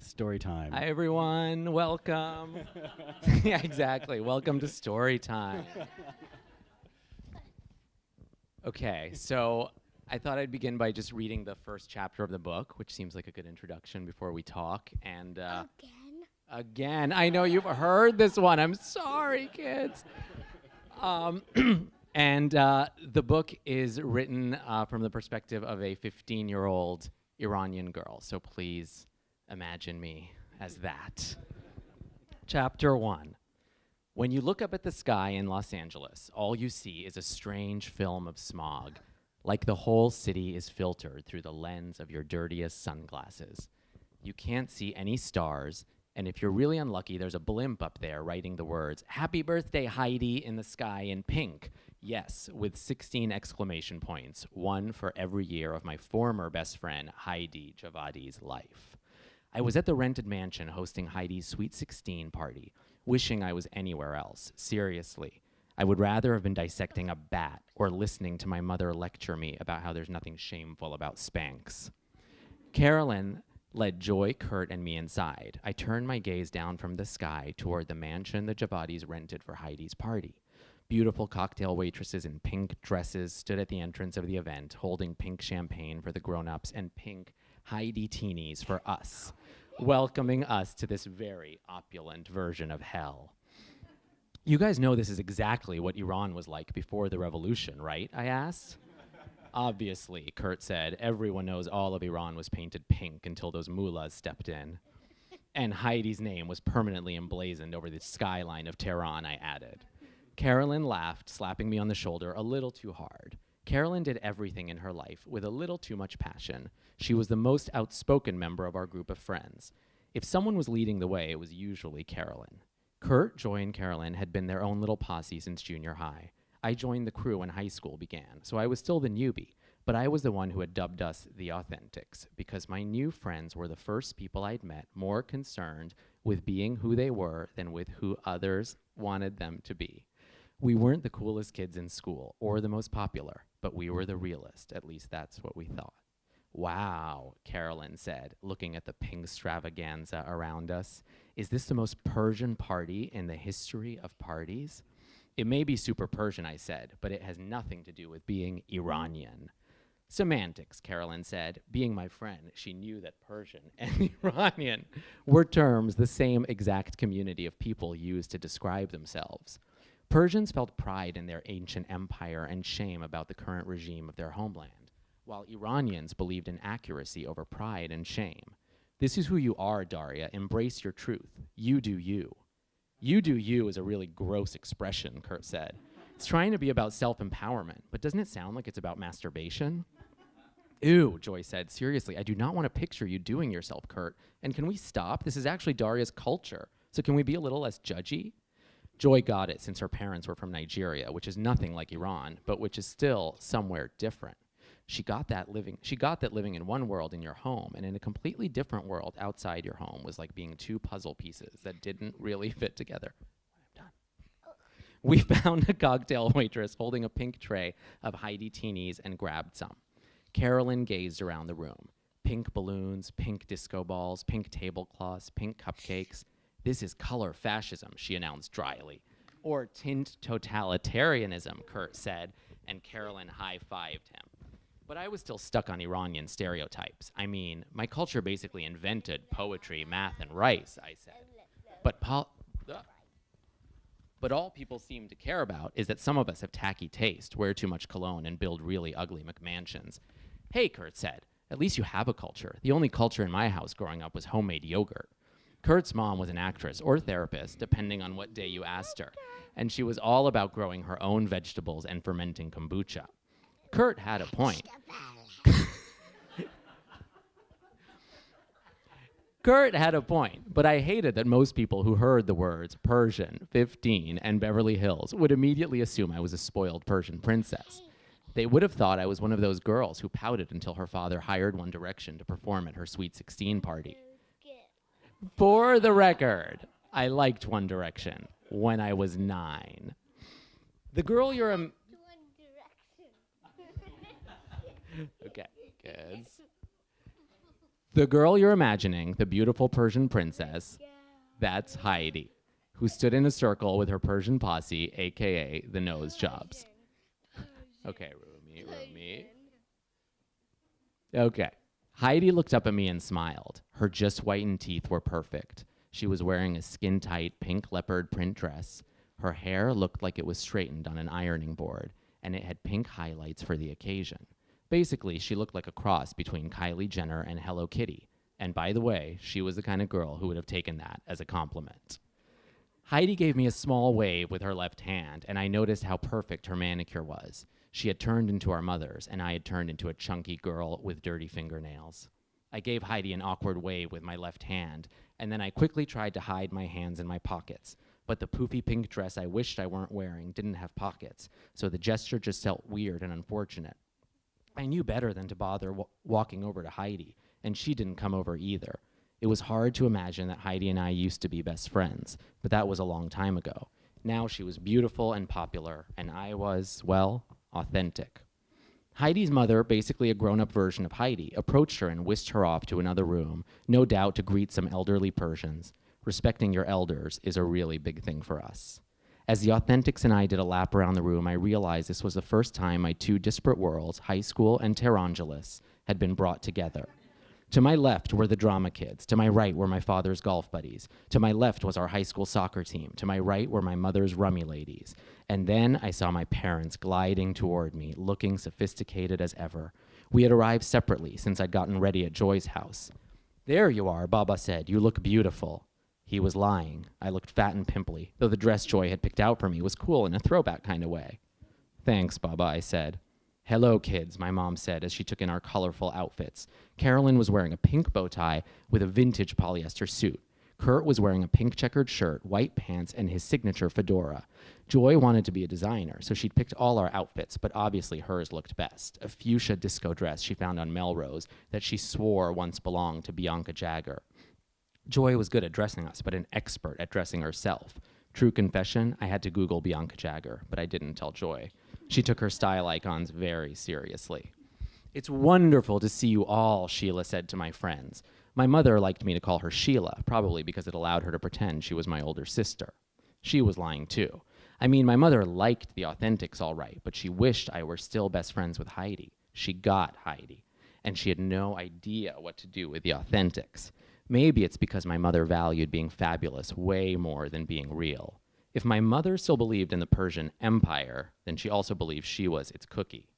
Story time. Hi, everyone. Welcome. Yeah, exactly. Welcome to story time. Okay, so I thought I'd begin by just reading the first chapter of the book, which seems like a good introduction before we talk. And again, I know you've heard this one. I'm sorry, kids. And the book is written from the perspective of a 15-year-old Iranian girl. So please imagine me as that. Chapter 1. When you look up at the sky in Los Angeles, all you see is a strange film of smog, like the whole city is filtered through the lens of your dirtiest sunglasses. You can't see any stars, and if you're really unlucky, there's a blimp up there writing the words, "Happy birthday, Heidi," in the sky in pink. Yes, with 16 exclamation points, one for every year of my former best friend, Heidi Javadi's life. I was at the rented mansion hosting Heidi's Sweet 16 party, wishing I was anywhere else. Seriously, I would rather have been dissecting a bat or listening to my mother lecture me about how there's nothing shameful about Spanx. Carolyn led Joy, Kurt, and me inside. I turned my gaze down from the sky toward the mansion the Javadis rented for Heidi's party. Beautiful cocktail waitresses in pink dresses stood at the entrance of the event, holding pink champagne for the grown-ups and pink Heidi teenies for us, welcoming us to this very opulent version of hell. You guys know this is exactly what Iran was like before the revolution, right? I asked. Obviously, Kurt said. Everyone knows all of Iran was painted pink until those mullahs stepped in. And Heidi's name was permanently emblazoned over the skyline of Tehran, I added. Carolyn laughed, slapping me on the shoulder a little too hard. Carolyn did everything in her life with a little too much passion. She was the most outspoken member of our group of friends. If someone was leading the way, it was usually Carolyn. Kurt, Joy, and Carolyn had been their own little posse since junior high. I joined the crew when high school began, so I was still the newbie, but I was the one who had dubbed us the Authentics, because my new friends were the first people I'd met more concerned with being who they were than with who others wanted them to be. We weren't the coolest kids in school or the most popular, but we were the realest. At least that's what we thought. Wow, Carolyn said, looking at the pink extravaganza around us. Is this the most Persian party in the history of parties? It may be super Persian, I said, but it has nothing to do with being Iranian. Semantics, Carolyn said. Being my friend, she knew that Persian and Iranian were terms the same exact community of people used to describe themselves. Persians felt pride in their ancient empire and shame about the current regime of their homeland, while Iranians believed in accuracy over pride and shame. This is who you are, Daria. Embrace your truth. You do you. You do you is a really gross expression, Kurt said. It's trying to be about self-empowerment, but doesn't it sound like it's about masturbation? Ew, Joy said. Seriously, I do not want to picture you doing yourself, Kurt. And can we stop? This is actually Daria's culture. So can we be a little less judgy? Joy got it since her parents were from Nigeria, which is nothing like Iran, but which is still somewhere different. She got that living in one world in your home and in a completely different world outside your home was like being two puzzle pieces that didn't really fit together. I'm done. We found a cocktail waitress holding a pink tray of Heidi teenies and grabbed some. Carolyn gazed around the room. Pink balloons, pink disco balls, pink tablecloths, pink cupcakes. This is color fascism, she announced dryly. Or tint totalitarianism, Kurt said, and Carolyn high-fived him. But I was still stuck on Iranian stereotypes. I mean, my culture basically invented poetry, math, and rice, I said. But all people seem to care about is that some of us have tacky taste, wear too much cologne, and build really ugly McMansions. Hey, Kurt said, at least you have a culture. The only culture in my house growing up was homemade yogurt. Kurt's mom was an actress or therapist, depending on what day you asked her, and she was all about growing her own vegetables and fermenting kombucha. Kurt had a point. Kurt had a point, but I hated that most people who heard the words Persian, 15, and Beverly Hills would immediately assume I was a spoiled Persian princess. They would have thought I was one of those girls who pouted until her father hired One Direction to perform at her Sweet 16 party. For the record, I liked One Direction when I was 9. The girl you're Okay, kids. The girl you're imagining, the beautiful Persian princess, that's Heidi, who stood in a circle with her Persian posse, aka the nose jobs. Okay, Rumi. Okay. Heidi looked up at me and smiled. Her just whitened teeth were perfect. She was wearing a skin-tight pink leopard print dress. Her hair looked like it was straightened on an ironing board, and it had pink highlights for the occasion. Basically, she looked like a cross between Kylie Jenner and Hello Kitty. And by the way, she was the kind of girl who would have taken that as a compliment. Heidi gave me a small wave with her left hand, and I noticed how perfect her manicure was. She had turned into our mother's, and I had turned into a chunky girl with dirty fingernails. I gave Heidi an awkward wave with my left hand, and then I quickly tried to hide my hands in my pockets. But the poofy pink dress I wished I weren't wearing didn't have pockets, so the gesture just felt weird and unfortunate. I knew better than to bother walking over to Heidi, and she didn't come over either. It was hard to imagine that Heidi and I used to be best friends, but that was a long time ago. Now she was beautiful and popular, and I was, well, authentic. Heidi's mother, basically a grown-up version of Heidi, approached her and whisked her off to another room, no doubt to greet some elderly Persians. Respecting your elders is a really big thing for us. As the Authentics and I did a lap around the room, I realized this was the first time my two disparate worlds, high school and Tehrangeles, had been brought together. To my left were the drama kids. To my right were my father's golf buddies. To my left was our high school soccer team. To my right were my mother's rummy ladies. And then I saw my parents gliding toward me, looking sophisticated as ever. We had arrived separately since I'd gotten ready at Joy's house. "There you are," Baba said. "You look beautiful." He was lying. I looked fat and pimply, though the dress Joy had picked out for me was cool in a throwback kind of way. "Thanks, Baba," I said. "Hello, kids," my mom said as she took in our colorful outfits. Carolyn was wearing a pink bow tie with a vintage polyester suit. Kurt was wearing a pink checkered shirt, white pants, and his signature fedora. Joy wanted to be a designer, so she'd picked all our outfits, but obviously hers looked best. A fuchsia disco dress she found on Melrose that she swore once belonged to Bianca Jagger. Joy was good at dressing us, but an expert at dressing herself. True confession, I had to Google Bianca Jagger, but I didn't tell Joy. She took her style icons very seriously. "It's wonderful to see you all," Sheila said to my friends. My mother liked me to call her Sheila, probably because it allowed her to pretend she was my older sister. She was lying too. I mean, my mother liked the Authentics all right, but she wished I were still best friends with Heidi. She got Heidi, and she had no idea what to do with the Authentics. Maybe it's because my mother valued being fabulous way more than being real. If my mother still believed in the Persian Empire, then she also believed she was its cookie.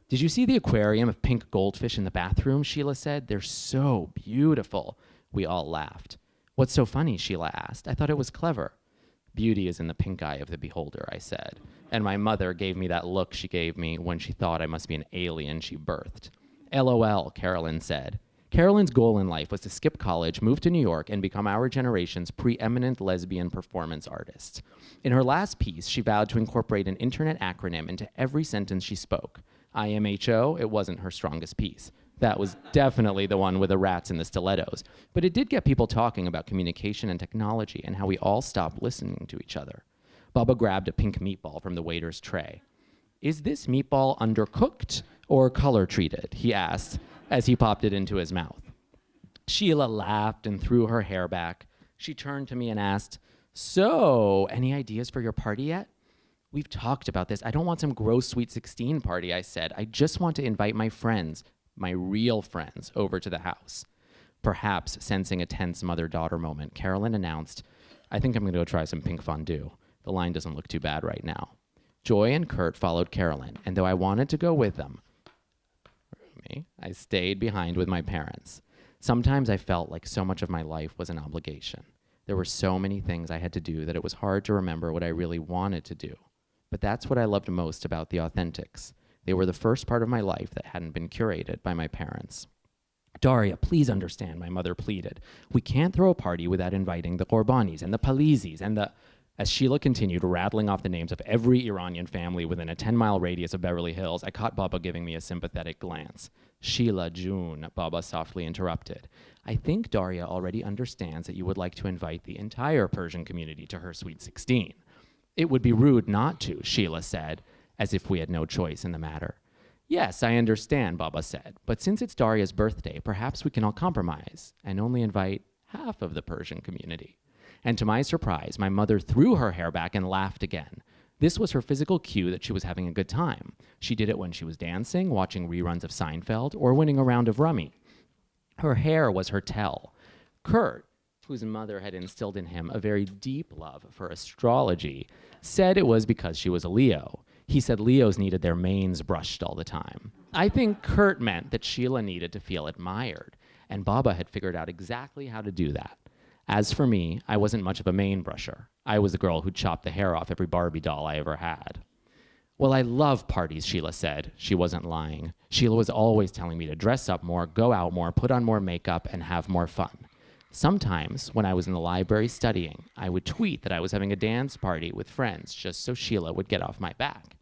"Did you see the aquarium of pink goldfish in the bathroom?" Sheila said. "They're so beautiful." We all laughed. "What's so funny?" Sheila asked. "I thought it was clever." "Beauty is in the pink eye of the beholder," I said. And my mother gave me that look she gave me when she thought I must be an alien she birthed. "LOL," Carolyn said. Carolyn's goal in life was to skip college, move to New York, and become our generation's preeminent lesbian performance artist. In her last piece, she vowed to incorporate an internet acronym into every sentence she spoke. IMHO, it wasn't her strongest piece. That was definitely the one with the rats and the stilettos. But it did get people talking about communication and technology and how we all stopped listening to each other. Baba grabbed a pink meatball from the waiter's tray. "Is this meatball undercooked or color treated?" he asked as he popped it into his mouth. Sheila laughed and threw her hair back. She turned to me and asked, "So, any ideas for your party yet?" "We've talked about this. I don't want some gross Sweet 16 party," I said. "I just want to invite my friends, my real friends, over to the house." Perhaps sensing a tense mother-daughter moment, Carolyn announced, "I think I'm going to go try some pink fondue. The line doesn't look too bad right now." Joy and Kurt followed Carolyn, and though I wanted to go with them, I stayed behind with my parents. Sometimes I felt like so much of my life was an obligation. There were so many things I had to do that it was hard to remember what I really wanted to do. But that's what I loved most about the Authentics. They were the first part of my life that hadn't been curated by my parents. "Daria, please understand," my mother pleaded. "We can't throw a party without inviting the Qorbanis and the Palizis and the..." As Sheila continued rattling off the names of every Iranian family within a 10-mile radius of Beverly Hills, I caught Baba giving me a sympathetic glance. "Sheila, June," Baba softly interrupted. "I think Daria already understands that you would like to invite the entire Persian community to her Sweet 16. "It would be rude not to," Sheila said, as if we had no choice in the matter. Yes, I understand, Baba said, but since it's Daria's birthday, perhaps we can all compromise and only invite half of the Persian community. And to my surprise, my mother threw her hair back and laughed again. This was her physical cue that she was having a good time. She did it when she was dancing, watching reruns of Seinfeld, or winning a round of rummy. Her hair was her tell. Kurt, whose mother had instilled in him a very deep love for astrology, said it was because she was a Leo. He said Leos needed their manes brushed all the time. I think Kurt meant that Sheila needed to feel admired, and Baba had figured out exactly how to do that. As for me, I wasn't much of a mane brusher. I was the girl who chopped the hair off every Barbie doll I ever had. Well, I love parties, Sheila said. She wasn't lying. Sheila was always telling me to dress up more, go out more, put on more makeup, and have more fun. Sometimes, when I was in the library studying, I would tweet that I was having a dance party with friends just so Sheila would get off my back.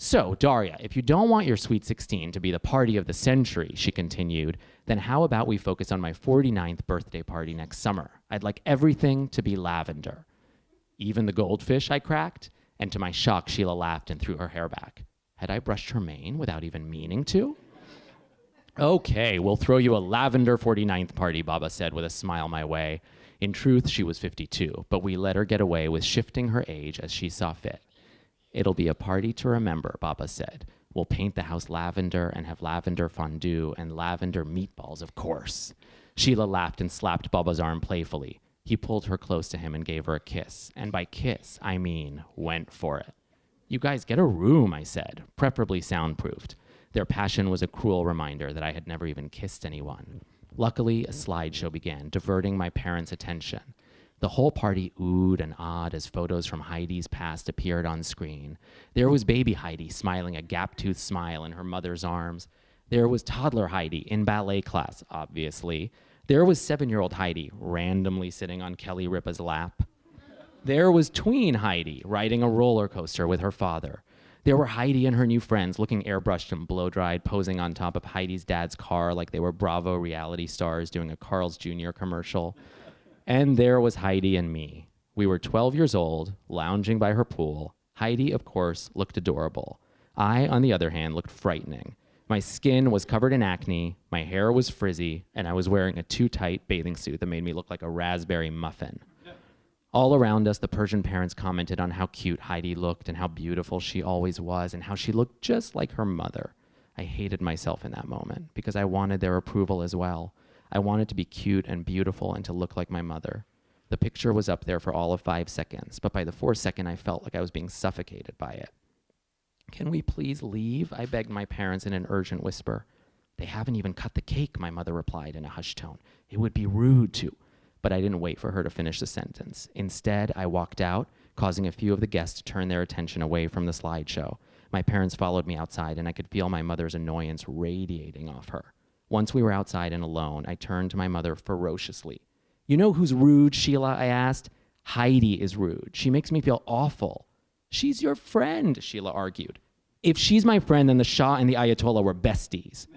So, Daria, if you don't want your Sweet 16 to be the party of the century, she continued, then how about we focus on my 49th birthday party next summer? I'd like everything to be lavender. Even the goldfish, I cracked, and to my shock, Sheila laughed and threw her hair back. Had I brushed her mane without even meaning to? Okay, we'll throw you a lavender 49th party, Baba said with a smile my way. In truth, she was 52, but we let her get away with shifting her age as she saw fit. It'll be a party to remember, Baba said. We'll paint the house lavender and have lavender fondue and lavender meatballs, of course. Sheila laughed and slapped Baba's arm playfully. He pulled her close to him and gave her a kiss. And by kiss, I mean went for it. You guys get a room, I said, preferably soundproofed. Their passion was a cruel reminder that I had never even kissed anyone. Luckily, a slideshow began, diverting my parents' attention. The whole party oohed and awed as photos from Heidi's past appeared on screen. There was baby Heidi smiling a gap-toothed smile in her mother's arms. There was toddler Heidi in ballet class, obviously. There was 7-year-old Heidi randomly sitting on Kelly Ripa's lap. There was tween Heidi riding a roller coaster with her father. There were Heidi and her new friends looking airbrushed and blow-dried, posing on top of Heidi's dad's car like they were Bravo reality stars doing a Carl's Jr. commercial. And there was Heidi and me. We were 12 years old, lounging by her pool. Heidi, of course, looked adorable. I, on the other hand, looked frightening. My skin was covered in acne, my hair was frizzy, and I was wearing a too-tight bathing suit that made me look like a raspberry muffin. All around us, the Persian parents commented on how cute Heidi looked and how beautiful she always was and how she looked just like her mother. I hated myself in that moment because I wanted their approval as well. I wanted to be cute and beautiful and to look like my mother. The picture was up there for all of 5 seconds, but by the 4th second, I felt like I was being suffocated by it. Can we please leave? I begged my parents in an urgent whisper. They haven't even cut the cake, my mother replied in a hushed tone. It would be rude to. But I didn't wait for her to finish the sentence. Instead, I walked out, causing a few of the guests to turn their attention away from the slideshow. My parents followed me outside, and I could feel my mother's annoyance radiating off her. Once we were outside and alone, I turned to my mother ferociously. You know who's rude, Sheila? I asked. Heidi is rude. She makes me feel awful. She's your friend, Sheila argued. If she's my friend, then the Shah and the Ayatollah were besties.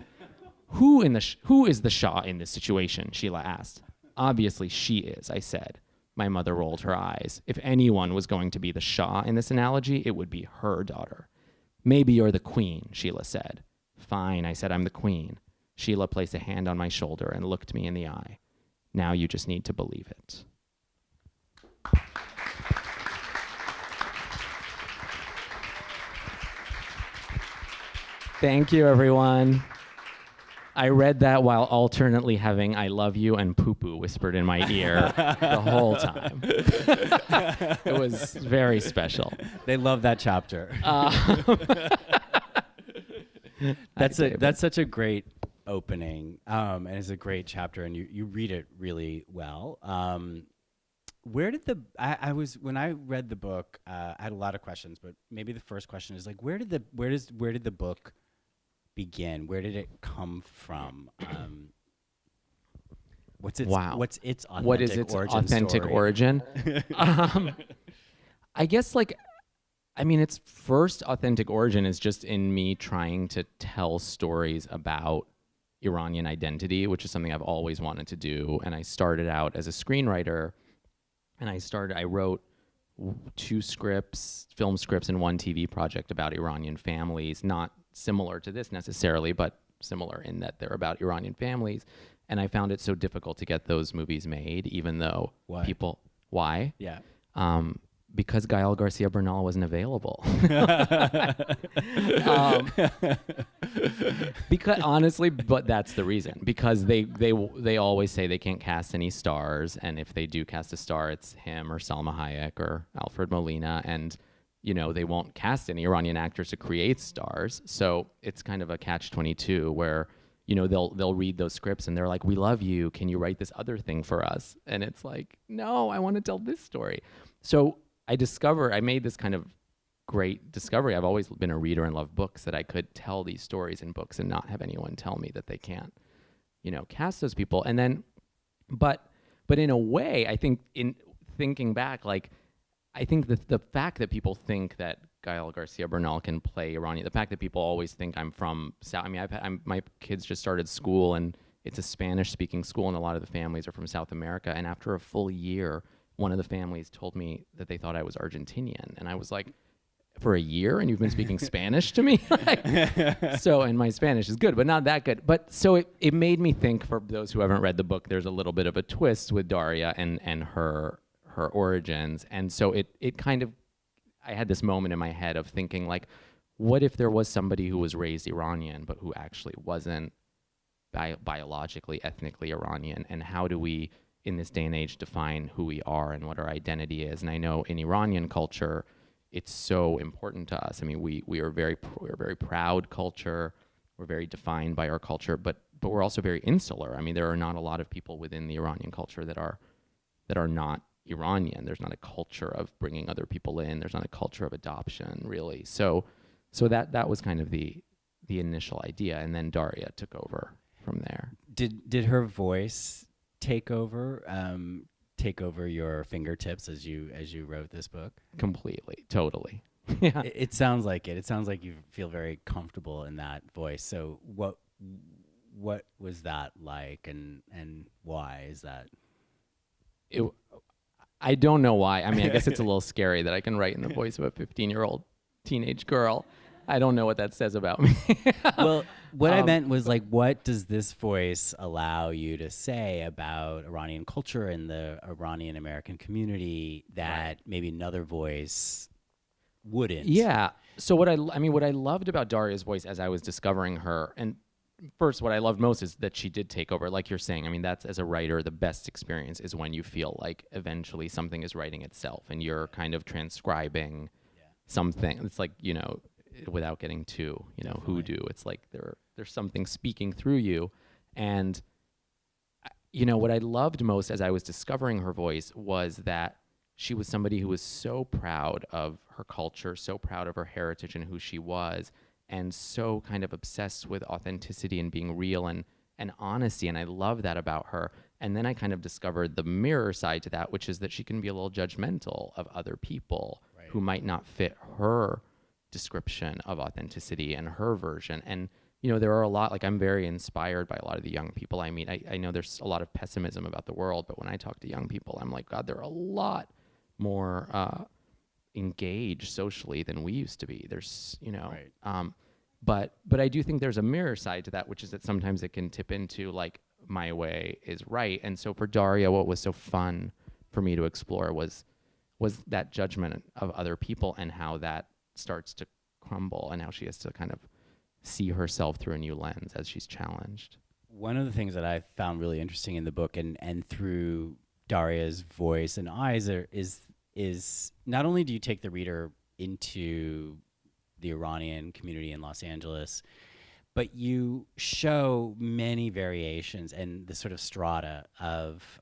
Who is the Shah in this situation? Sheila asked. Obviously she is, I said. My mother rolled her eyes. If anyone was going to be the Shah in this analogy, it would be her daughter. Maybe you're the queen, Sheila said. Fine, I said, I'm the queen. Sheila placed a hand on my shoulder and looked me in the eye. Now you just need to believe it. Thank you, everyone. I read that while alternately having I love you and poo-poo whispered in my ear the whole time. It was very special. They love that chapter. That's such a great opening, and it's a great chapter, and you read it really well. Where did when I read the book, I had a lot of questions, but maybe the first question is like, where did the book begin? Where did it come from? What's its authentic origin? I guess its first authentic origin is just in me trying to tell stories about Iranian identity, which is something I've always wanted to do. And I started out as a screenwriter, and I wrote 2 scripts, film scripts, and 1 TV project about Iranian families, not similar to this necessarily, but similar in that they're about Iranian families. And I found it so difficult to get those movies made, even though why? Yeah. Because Gael Garcia Bernal wasn't available. Because honestly, but that's the reason. Because they always say they can't cast any stars, and if they do cast a star, it's him or Salma Hayek or Alfred Molina, and they won't cast any Iranian actors to create stars. So it's kind of a catch-22 where they'll read those scripts and they're like, "We love you. Can you write this other thing for us?" And it's like, "No, I want to tell this story." So I made this kind of great discovery. I've always been a reader and loved books, that I could tell these stories in books and not have anyone tell me that they can't, cast those people. And then, but in a way, I think in thinking back, like, I think that the fact that people think that Gael Garcia Bernal can play Iranian, the fact that people always think I'm from South, I mean, my kids just started school and it's a Spanish-speaking school, and a lot of the families are from South America. And after a full year, one of the families told me that they thought I was Argentinian. And I was like, for a year and you've been speaking Spanish to me? And my Spanish is good, but not that good. But so it made me think, for those who haven't read the book, there's a little bit of a twist with Daria and her origins. And so it kind of, I had this moment in my head of thinking, like, what if there was somebody who was raised Iranian, but who actually wasn't biologically, ethnically Iranian? And how do we, in this day and age, define who we are and what our identity is? And I know in Iranian culture, it's so important to us. I mean, we're a very proud culture. We're very defined by our culture, but we're also very insular. I mean, there are not a lot of people within the Iranian culture that are not Iranian. There's not a culture of bringing other people in. There's not a culture of adoption, really. So that was kind of the initial idea, and then Daria took over from there. Did her voice take over your fingertips as you wrote this book? Completely, totally. Yeah. It sounds like it. It sounds like you feel very comfortable in that voice. So what was that like, and why is that? I don't know why. I mean, I guess it's a little scary that I can write in the voice of a 15-year-old teenage girl. I don't know what that says about me. Well, what I meant was, like, what does this voice allow you to say about Iranian culture and the Iranian-American community that maybe another voice wouldn't? Yeah. So what I loved about Daria's voice as I was discovering her, and first, what I loved most is that she did take over. Like you're saying, I mean, that's, as a writer, the best experience is when you feel like eventually something is writing itself and you're kind of transcribing something. It's like, without getting too, hoodoo, it's like there's something speaking through you. And, what I loved most as I was discovering her voice was that she was somebody who was so proud of her culture, so proud of her heritage and who she was, and so kind of obsessed with authenticity and being real and honesty. And I love that about her. And then I kind of discovered the mirror side to that, which is that she can be a little judgmental of other people who might not fit her description of authenticity and her version. And, there are a lot, like, I'm very inspired by a lot of the young people I meet. I know there's a lot of pessimism about the world, but when I talk to young people, I'm like, God, they're a lot more engaged socially than we used to be. There's, but I do think there's a mirror side to that, which is that sometimes it can tip into, like, my way is right. And so for Daria, what was so fun for me to explore was that judgment of other people and how that starts to crumble and how she has to kind of see herself through a new lens as she's challenged. One of the things that I found really interesting in the book and through Daria's voice and eyes is not only do you take the reader into the Iranian community in Los Angeles, but you show many variations and the sort of strata of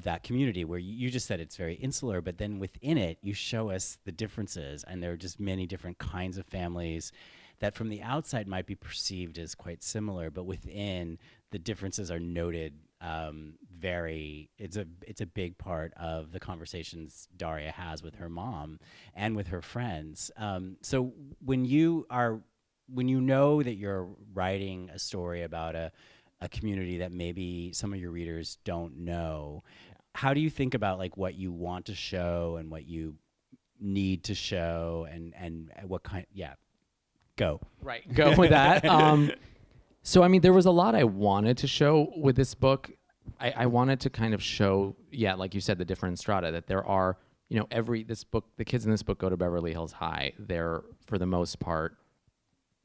that community, where you just said it's very insular, but then within it, you show us the differences, and there are just many different kinds of families that from the outside might be perceived as quite similar, but within, the differences are noted it's a big part of the conversations Daria has with her mom and with her friends. So when you know that you're writing a story about a community that maybe some of your readers don't know, how do you think about, like, what you want to show and what you need to show and what kind? Yeah. Go. Right. Go with that. So, I mean, there was a lot I wanted to show with this book. I wanted to kind of show, like you said, the different strata, that there are, the kids in this book go to Beverly Hills High. They're, for the most part,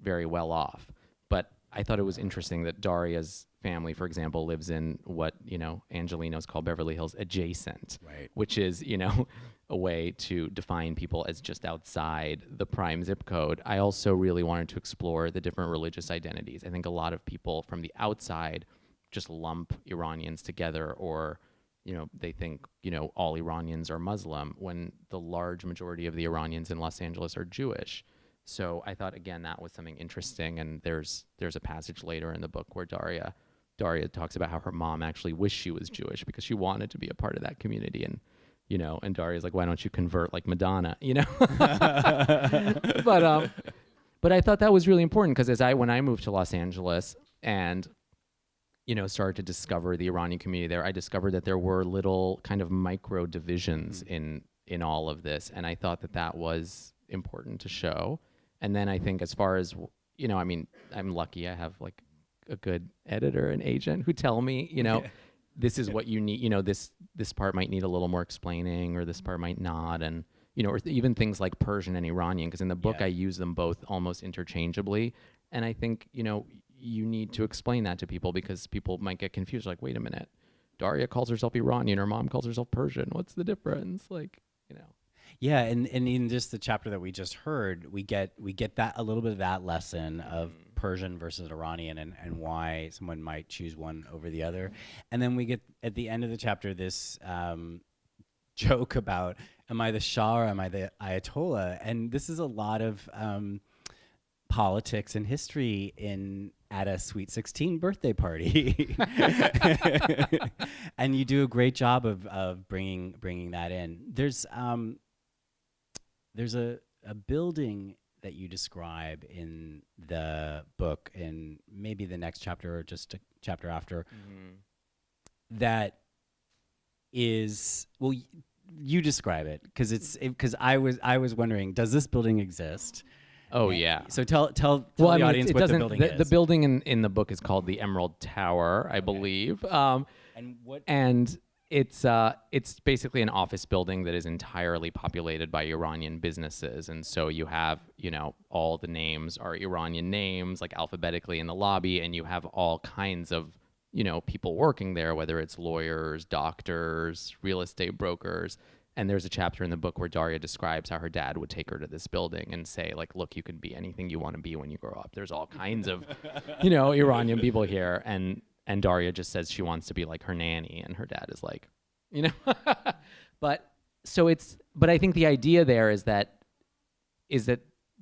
very well off. But I thought it was interesting that Daria's family, for example, lives in what, Angelinos call Beverly Hills adjacent, right, which is, a way to define people as just outside the prime zip code. I also really wanted to explore the different religious identities. I think a lot of people from the outside just lump Iranians together, or, they think, all Iranians are Muslim, when the large majority of the Iranians in Los Angeles are Jewish. So I thought, again, that was something interesting. And there's a passage later in the book where Daria talks about how her mom actually wished she was Jewish because she wanted to be a part of that community. And, and Daria's like, why don't you convert like Madonna, But I thought that was really important because when I moved to Los Angeles and, started to discover the Iranian community there, I discovered that there were little kind of micro divisions in all of this. And I thought that was important to show. And then I think as far as, I'm lucky I have like a good editor and agent who tell me, this is what you need, this part might need a little more explaining, or this part might not. And, or even things like Persian and Iranian, because in the book I use them both almost interchangeably. And I think, you need to explain that to people because people might get confused. Like, wait a minute, Daria calls herself Iranian, her mom calls herself Persian. What's the difference? Like, Yeah, and in just the chapter that we just heard, we get that a little bit of that lesson of Persian versus Iranian and why someone might choose one over the other. And then we get at the end of the chapter this joke about, am I the Shah or am I the Ayatollah? And this is a lot of politics and history at a Sweet 16 birthday party. And you do a great job of bringing that in. There's a building that you describe in the book, and maybe the next chapter or just a chapter after, that is, well, you describe it because I was wondering, does this building exist? Oh yeah. So tell the audience what the building is. The building in the book is called the Emerald Tower, I believe. And it's basically an office building that is entirely populated by Iranian businesses. And so you have, all the names are Iranian names, like alphabetically in the lobby, and you have all kinds of, people working there, whether it's lawyers, doctors, real estate brokers. And there's a chapter in the book where Daria describes how her dad would take her to this building and say, like, look, you can be anything you want to be when you grow up. There's all kinds of, Iranian people here. And Daria just says she wants to be like her nanny, and her dad is like, but I think the idea there is that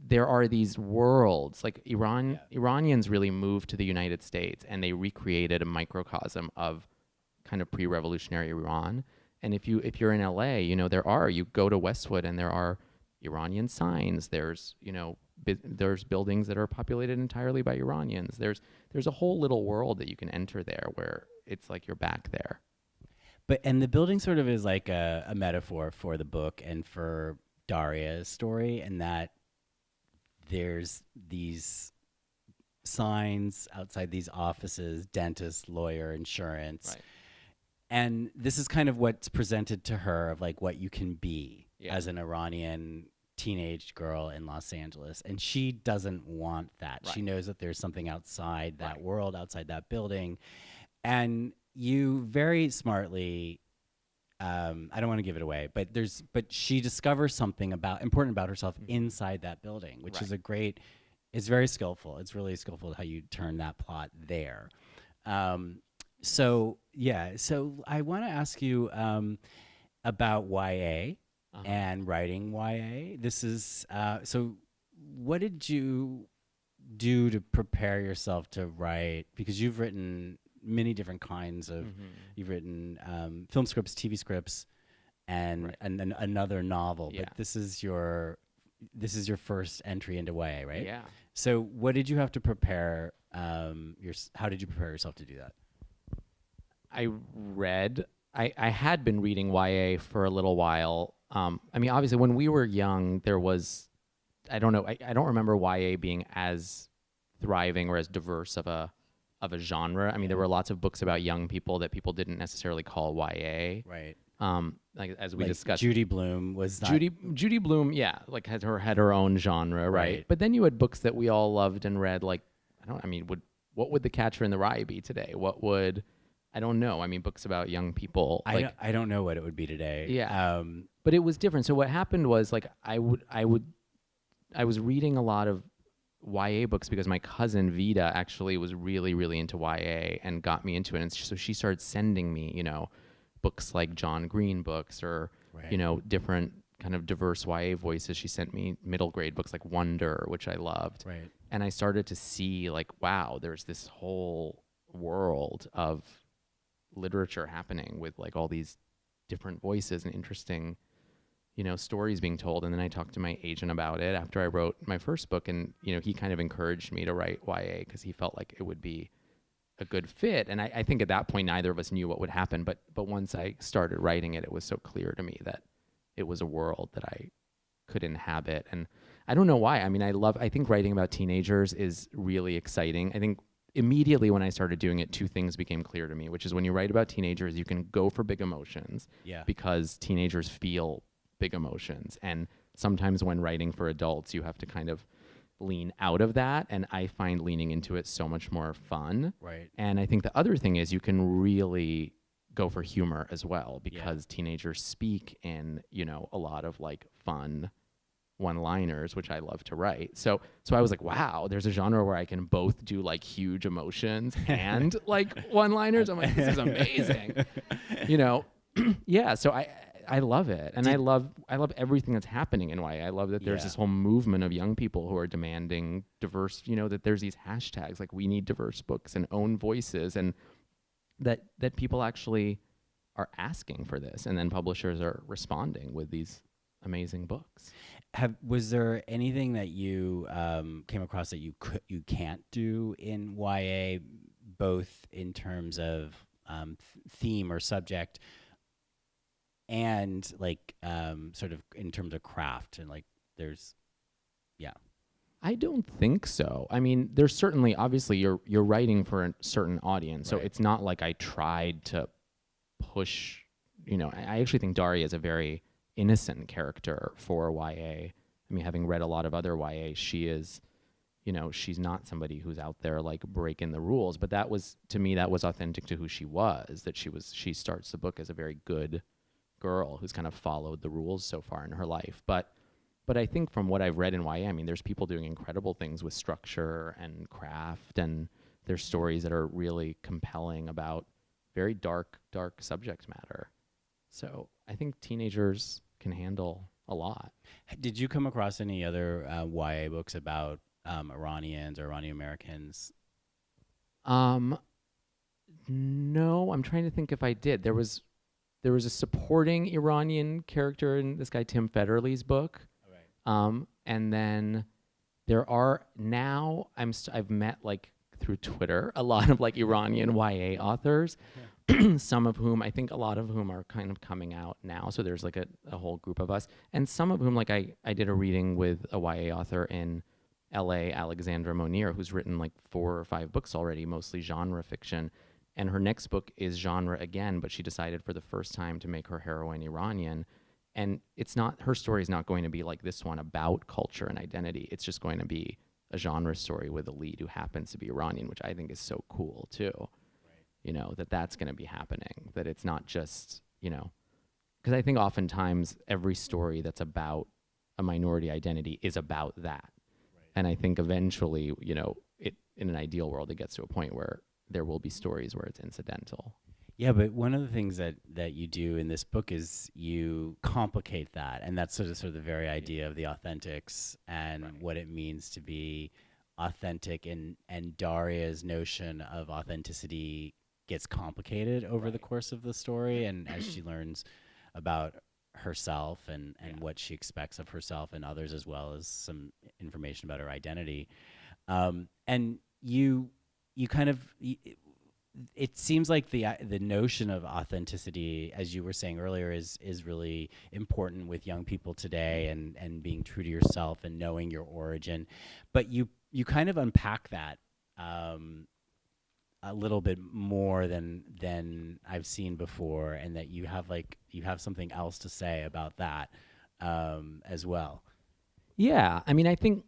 there are these worlds, like Iranians really moved to the United States and they recreated a microcosm of kind of pre-revolutionary Iran. And if you're in LA, you go to Westwood and there are Iranian signs. There's, there's buildings that are populated entirely by Iranians. There's a whole little world that you can enter there where it's like you're back there. And the building sort of is like a metaphor for the book and for Daria's story, and that there's these signs outside these offices, dentist, lawyer, insurance. Right. And this is kind of what's presented to her of like what you can be as an Iranian teenage girl in Los Angeles. And she doesn't want that. Right. She knows that there's something outside that world, outside that building. And you very smartly, I don't want to give it away, but she discovers something important about herself inside that building, which is it's very skillful. It's really skillful how you turn that plot there. So I want to ask you about YA and writing YA. This is so. What did you do to prepare yourself to write? Because you've written many different kinds of. You've written film scripts, TV scripts, and another novel. Yeah. But this is your first entry into YA, right? Yeah. So what did you have to prepare? How did you prepare yourself to do that? I had been reading YA for a little while. I mean, obviously when we were young, there was I don't know. I don't remember YA being as thriving or as diverse of a genre. I mean, there were lots of books about young people that people didn't necessarily call YA. Right. Like as we Like discussed, Judy Blume was not, Judy Blume, yeah, like had her own genre, right? Right. But then you had books that we all loved and read. Like what would The Catcher in the Rye be today? What would I don't know. I mean, books about young people. I don't know what it would be today. Yeah. But it was different. So what happened was like I was reading a lot of YA books because my cousin Vida actually was really, really into YA and got me into it. And so she started sending me, books like John Green books or, Right. Different kind of diverse YA voices. She sent me middle grade books like Wonder, which I loved. Right. And I started to see like, wow, there's this whole world of literature happening with like all these different voices and interesting stories being told. And then I talked to my agent about it after I wrote my first book, and he kind of encouraged me to write YA because he felt like it would be a good fit. And I think at that point neither of us knew what would happen, but once I started writing it, it was so clear to me that it was a world that I could inhabit. And I don't know why. I mean, I think writing about teenagers is really exciting. I think immediately when I started doing it, two things became clear to me, which is when you write about teenagers, you can go for big emotions because teenagers feel big emotions. And sometimes when writing for adults, you have to kind of lean out of that. And I find leaning into it so much more fun. Right. And I think the other thing is you can really go for humor as well because teenagers speak in, a lot of like fun one-liners, which I love to write. So I was like, wow, there's a genre where I can both do like huge emotions and like one-liners. I'm like, this is amazing. Yeah. So I love it. And I love everything that's happening in YA. I love that there's this whole movement of young people who are demanding diverse, that there's these hashtags like we need diverse books and own voices, and that people actually are asking for this, and then publishers are responding with these amazing books. Was there anything that you came across that you can't do in YA, both in terms of theme or subject, and like sort of in terms of craft, and like there's, I don't think so. I mean, there's certainly, obviously, you're writing for a certain audience, so it's not like I tried to push. I actually think Daria is a very innocent character for YA. I mean, having read a lot of other YA, she is, she's not somebody who's out there like breaking the rules. But that was, to me, that was authentic to who she was. That she starts the book as a very good girl who's kind of followed the rules so far in her life. But I think from what I've read in YA, I mean, there's people doing incredible things with structure and craft, and there's stories that are really compelling about very dark subject matter. So I think teenagers can handle a lot. Did you come across any other YA books about Iranians or Iranian-Americans? No, I'm trying to think if I did. There was a supporting Iranian character in this guy Tim Federley's book. And then there are now I've met like through Twitter a lot of like Iranian YA authors, some of whom I think a lot of whom are kind of coming out now. So there's like a whole group of us, and some of whom like I did a reading with a YA author in LA, Alexandra Monier, who's written like 4 or 5 books already, mostly genre fiction. And her next book is genre again, but she decided for the first time to make her heroine Iranian. And her story is not going to be like this one about culture and identity. It's just going to be a genre story with a lead who happens to be Iranian, which I think is so cool too. Right. That's going to be happening, that it's not just, because I think oftentimes every story that's about a minority identity is about that. Right. And I think eventually, in an ideal world, it gets to a point where there will be stories where it's incidental. Yeah, but one of the things that you do in this book is you complicate that, and that's sort of the very idea of the authentics and what it means to be authentic, and Daria's notion of authenticity gets complicated over the course of the story, and as she learns about herself and what she expects of herself and others, as well as some information about her identity. And you kind of... it seems like the notion of authenticity, as you were saying earlier, is really important with young people today, and being true to yourself and knowing your origin. But you kind of unpack that a little bit more than I've seen before, and that you have something else to say about that as well. Yeah, I mean, I think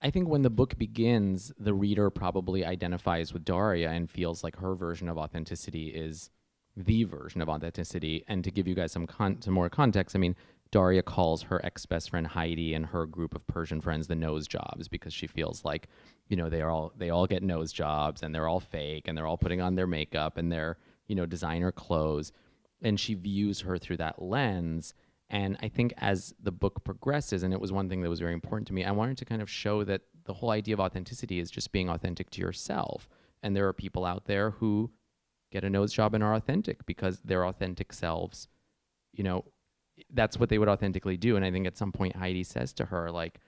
when the book begins, the reader probably identifies with Daria and feels like her version of authenticity is the version of authenticity. And to give you guys some more context, I mean, Daria calls her ex-best friend Heidi and her group of Persian friends the nose jobs, because she feels like, they all get nose jobs, and they're all fake, and they're all putting on their makeup and their, designer clothes. And she views her through that lens. And I think as the book progresses, and it was one thing that was very important to me, I wanted to kind of show that the whole idea of authenticity is just being authentic to yourself. And there are people out there who get a nose job and are authentic because their authentic selves, that's what they would authentically do. And I think at some point Heidi says to her, like,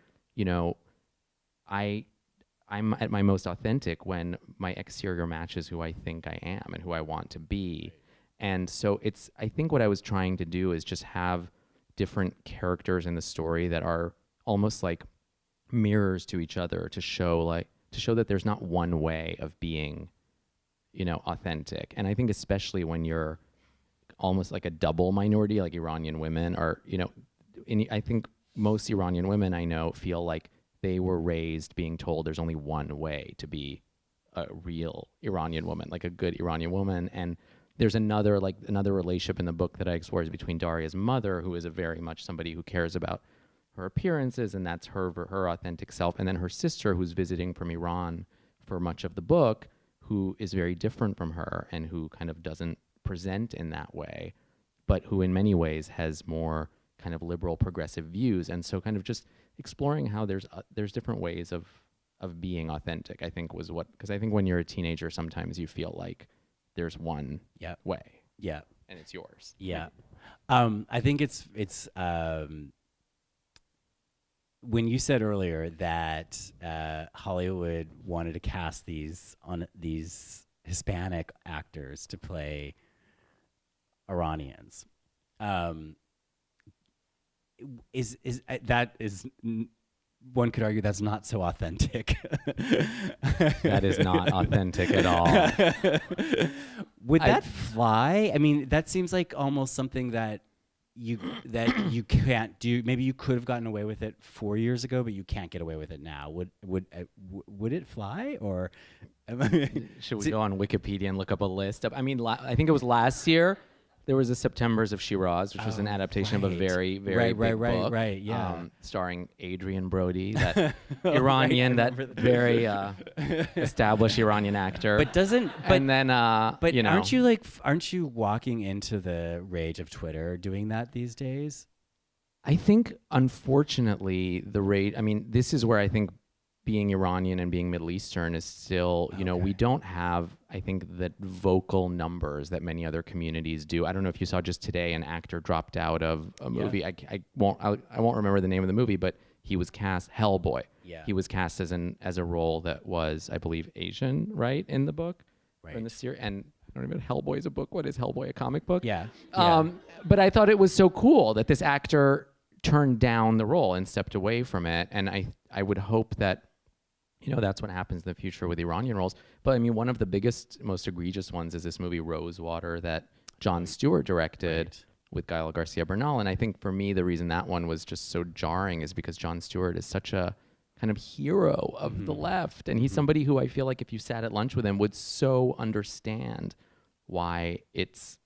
I'm at my most authentic when my exterior matches who I think I am and who I want to be. And so I think what I was trying to do is just have different characters in the story that are almost like mirrors to each other, to show that there's not one way of being, authentic. And I think especially when you're almost like a double minority, like Iranian women are, I think most Iranian women I know feel like they were raised being told there's only one way to be a real Iranian woman, like a good Iranian woman. And there's another relationship in the book that I explore is between Daria's mother, who is a very much somebody who cares about her appearances, and that's her authentic self. And then her sister, who's visiting from Iran for much of the book, who is very different from her and who kind of doesn't present in that way, but who in many ways has more kind of liberal progressive views. And so kind of just exploring how there's different ways of being authentic, I think was because I think when you're a teenager, sometimes you feel like there's one way. Yeah. And it's yours. Yeah. I think it's when you said earlier that Hollywood wanted to cast these Hispanic actors to play Iranians, one could argue that's not so authentic. That is not authentic at all. Would that fly? I mean, that seems like almost something that you can't do. Maybe you could have gotten away with it 4 years ago, but you can't get away with it now. Would it fly? Or should we go on Wikipedia and look up a list of? I mean, I think it was last year. There was a Septembers of Shiraz, which was an adaptation of a very, very big book, yeah, starring Adrian Brody, that Iranian, that very established Iranian actor. Aren't you walking into the rage of Twitter doing that these days? I think, unfortunately, this is where I think being Iranian and being Middle Eastern is still, we don't have, I think, the vocal numbers that many other communities do. I don't know if you saw just today, an actor dropped out of a movie. I won't remember the name of the movie, but he was cast, Hellboy. Yeah. He was cast as a role that was, I believe, Asian, right, in the book, right, in the series. And I don't even know, Hellboy is a book. What is Hellboy, a comic book? Yeah. But I thought it was so cool that this actor turned down the role and stepped away from it. And I would hope that, that's what happens in the future with Iranian roles. But I mean, one of the biggest, most egregious ones is this movie Rosewater that Jon Stewart directed with Gael Garcia Bernal. And I think for me, the reason that one was just so jarring is because Jon Stewart is such a kind of hero of the left. And he's somebody who I feel like if you sat at lunch with him would so understand why it's,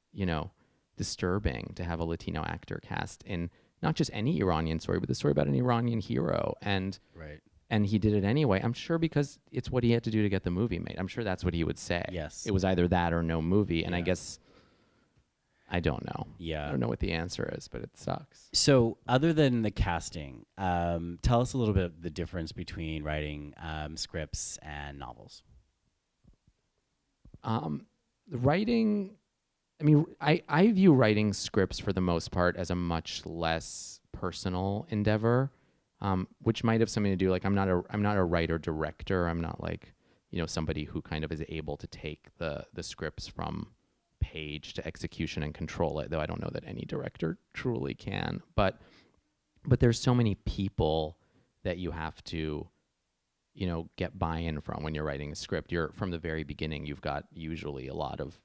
disturbing to have a Latino actor cast in not just any Iranian story, but the story about an Iranian hero. And he did it anyway. I'm sure because it's what he had to do to get the movie made. I'm sure that's what he would say. Yes. It was either that or no movie. And I guess, I don't know. Yeah. I don't know what the answer is, but it sucks. So other than the casting, tell us a little bit the difference between writing scripts and novels. Writing, I mean, I view writing scripts for the most part as a much less personal endeavor. Which might have something to do, like I'm not a writer director. I'm not like, somebody who kind of is able to take the scripts from page to execution and control it, though I don't know that any director truly can. But there's so many people that you have to, get buy-in from when you're writing a script. From the very beginning, you've got usually a lot of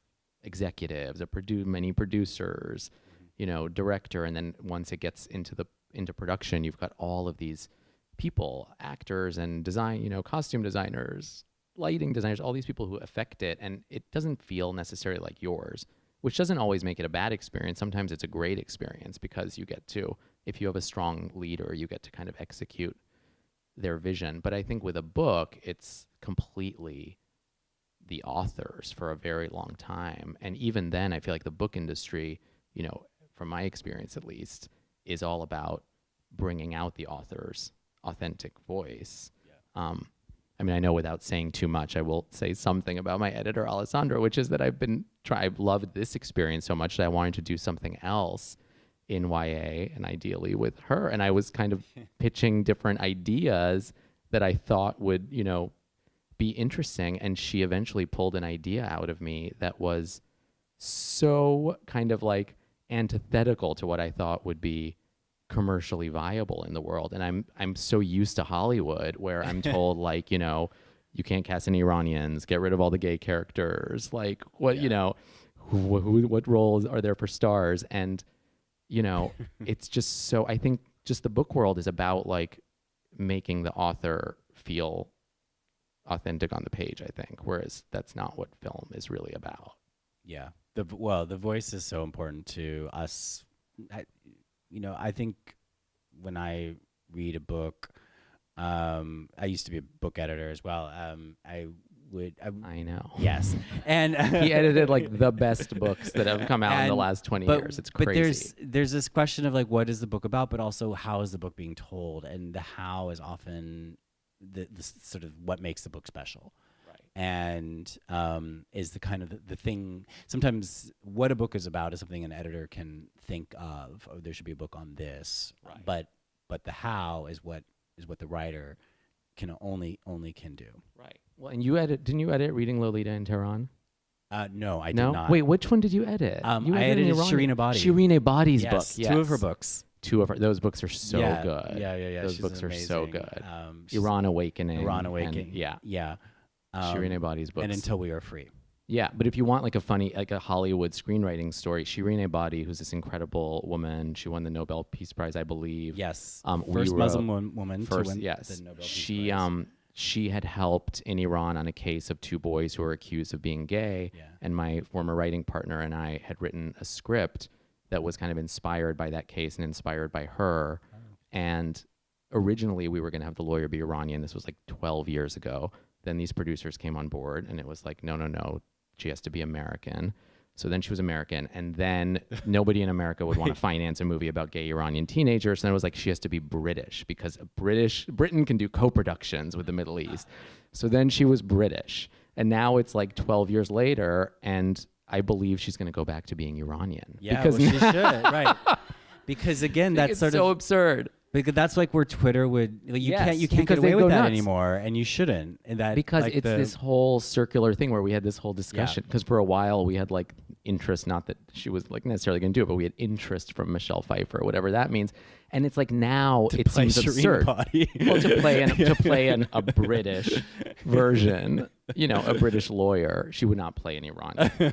executives, many producers, director, and then once it gets into production, you've got all of these people, actors and costume designers, lighting designers, all these people who affect it, and it doesn't feel necessarily like yours, which doesn't always make it a bad experience. Sometimes it's a great experience because you get to, if you have a strong leader, you get to kind of execute their vision. But I think with a book, it's completely the authors for a very long time. And even then, I feel like the book industry, from my experience at least, is all about bringing out the author's authentic voice. Yeah. I know without saying too much, I will say something about my editor, Alessandro, which is that I've loved this experience so much that I wanted to do something else in YA, and ideally with her. And I was kind of pitching different ideas that I thought would, be interesting. And she eventually pulled an idea out of me that was so kind of like antithetical to what I thought would be commercially viable in the world. And I'm so used to Hollywood where I'm told like, you can't cast any Iranians, get rid of all the gay characters, like what, what roles are there for stars? And, it's just so, I think just the book world is about like making the author feel authentic on the page, I think, whereas that's not what film is really about. Yeah. The voice is so important to us. I think when I read a book, I used to be a book editor as well. I know. Yes. And he edited like the best books that have come out in the last 20 years. It's crazy. But there's this question of like, what is the book about, but also how is the book being told? And the how is often the sort of what makes the book special. Right. And is the kind of the thing, sometimes what a book is about is something an editor can think of, or there should be a book on this. Right. But the how is what the writer can only can do. Right. Well, and didn't you edit Reading Lolita in Tehran? No, I did not. Wait, which one did you edit? I edited Shireen Abadi. Shireen Abadi's book. Yes. 2 of her books. Those books are so good. Yeah. Those she's books amazing. are so good. Iran Awakening. Yeah. Shireen Abadi's books. And Until We Are Free. Yeah, but if you want like a funny, like a Hollywood screenwriting story, Shireen Abadi, who's this incredible woman, she won the Nobel Peace Prize, I believe. Yes. First Muslim woman to win the Nobel Peace Prize. She had helped in Iran on a case of 2 boys who were accused of being gay, and my former writing partner and I had written a script that was kind of inspired by that case and inspired by her. Oh. And originally we were going to have the lawyer be Iranian. This was like 12 years ago. Then these producers came on board, and it was like, no, she has to be American. So then she was American, and then nobody in America would want to finance a movie about gay Iranian teenagers. And it was like, she has to be British because Britain can do co-productions with the Middle East. So then she was British, and now it's like 12 years later, and I believe she's going to go back to being Iranian. Yeah, because she should, right? Because again, that's sort of so absurd. Because that's like where Twitter would you can't get away with that anymore, and you shouldn't. And that because like it's this whole circular thing where we had this whole discussion. Because for a while we had like interest, not that she was like necessarily going to do it, but we had interest from Michelle Pfeiffer, whatever that means. And it's like now it seems absurd. Well, to play a British version, a British lawyer, she would not play an Iranian.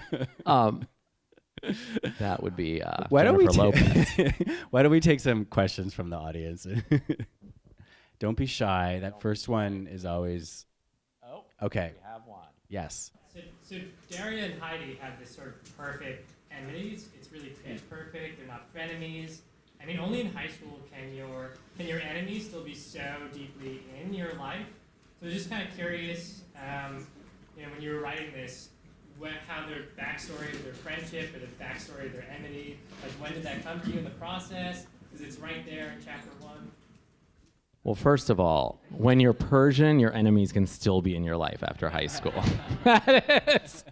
That would be Jennifer Lopez. Why don't we take some questions from the audience? Don't be shy. That first one is always... Oh, okay. We have one. Yes. So Daria and Heidi have this sort of perfect enmities. It's really pitch perfect. They're not frenemies. I mean, only in high school can your enemies still be so deeply in your life. So just kind of curious, when you were writing this, how their backstory of their friendship or the backstory of their enmity, like when did that come to you in the process? Because it's right there in chapter 1. Well, first of all, when you're Persian, your enemies can still be in your life after high school. That is,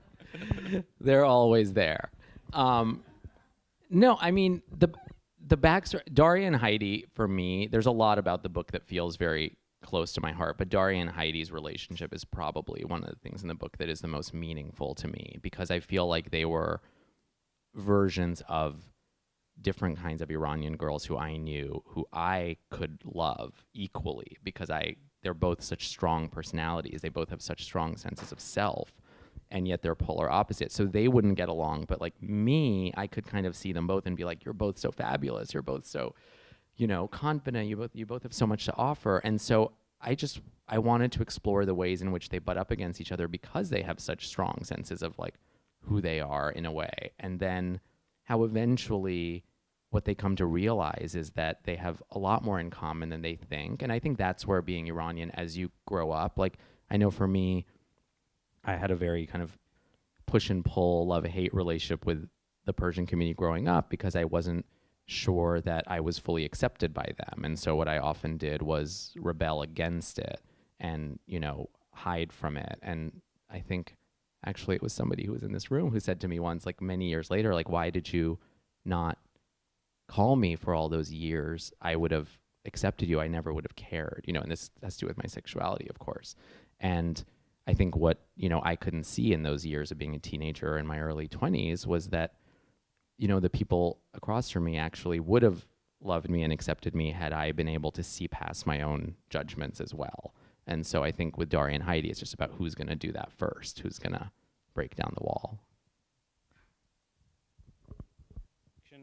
they're always there. No, I mean, the backstory, Daria and Heidi, for me, there's a lot about the book that feels very close to my heart. But Daria and Heidi's relationship is probably one of the things in the book that is the most meaningful to me, because I feel like they were versions of different kinds of Iranian girls who I knew, who I could love equally, because they're both such strong personalities. They both have such strong senses of self, and yet they're polar opposites. So they wouldn't get along. But like me, I could kind of see them both and be like, you're both so fabulous. You're both so, confident. You both have so much to offer. And so I wanted to explore the ways in which they butt up against each other, because they have such strong senses of like who they are in a way. And then how eventually what they come to realize is that they have a lot more in common than they think. And I think that's where being Iranian as you grow up, like I know for me, I had a very kind of push and pull, love-hate relationship with the Persian community growing up, because I wasn't sure that I was fully accepted by them. And so what I often did was rebel against it and, hide from it. And I think actually it was somebody who was in this room who said to me once, like many years later, like, why did you not call me for all those years? I would have accepted you. I never would have cared, and this has to do with my sexuality, of course. And I think what, I couldn't see in those years of being a teenager in my early 20s was that, the people across from me actually would have loved me and accepted me had I been able to see past my own judgments as well. And so I think with Daria and Heidi, it's just about who's going to do that first, who's going to break down the wall. Is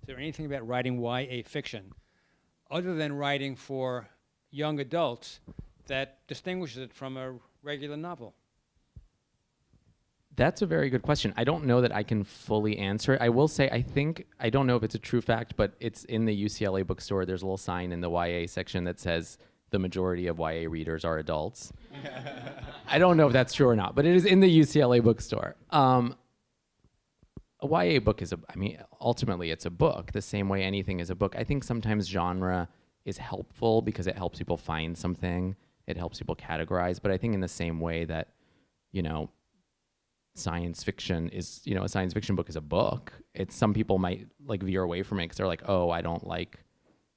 there anything about writing YA fiction, other than writing for young adults, that distinguishes it from a regular novel? That's a very good question. I don't know that I can fully answer it. I will say, I don't know if it's a true fact, but it's in the UCLA bookstore. There's a little sign in the YA section that says the majority of YA readers are adults. I don't know if that's true or not, but it is in the UCLA bookstore. A YA book ultimately it's a book, the same way anything is a book. I think sometimes genre is helpful because it helps people find something. It helps people categorize. But I think in the same way that, science fiction is, a science fiction book is a book. Some people might like veer away from it because they're like, oh, I don't like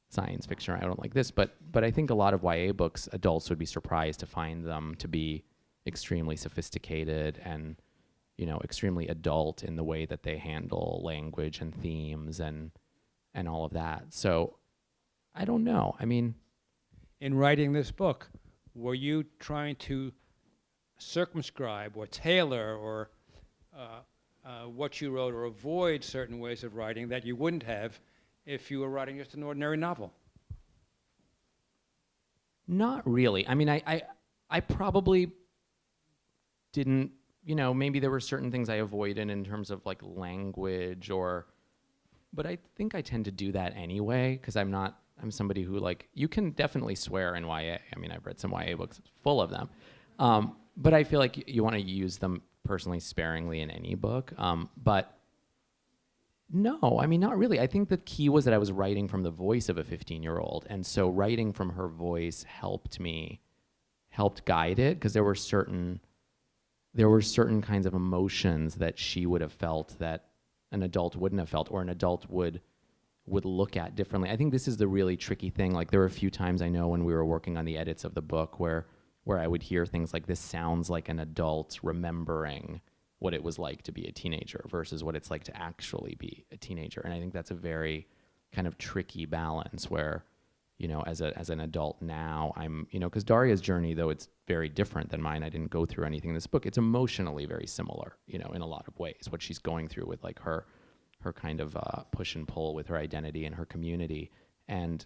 science fiction, or I don't like this. But I think a lot of YA books, adults would be surprised to find them to be extremely sophisticated and, extremely adult in the way that they handle language and themes and all of that. So I don't know. In writing this book, were you trying to circumscribe or tailor or what you wrote, or avoid certain ways of writing that you wouldn't have if you were writing just an ordinary novel? Not really. I probably didn't, maybe there were certain things I avoided in terms of like language but I think I tend to do that anyway, because I'm somebody who you can definitely swear in YA. I've read some YA books full of them. But I feel like you want to use them personally sparingly in any book. But no, not really. I think the key was that I was writing from the voice of a 15-year-old. And so writing from her voice helped guide it, because there were certain kinds of emotions that she would have felt that an adult wouldn't have felt, or an adult would look at differently. I think this is the really tricky thing. Like, there were a few times I know when we were working on the edits of the book where I would hear things like, this sounds like an adult remembering what it was like to be a teenager versus what it's like to actually be a teenager. And I think that's a very kind of tricky balance where, as an adult now, because Daria's journey, though it's very different than mine, I didn't go through anything in this book. It's emotionally very similar, in a lot of ways, what she's going through with like her kind of push and pull with her identity and her community. And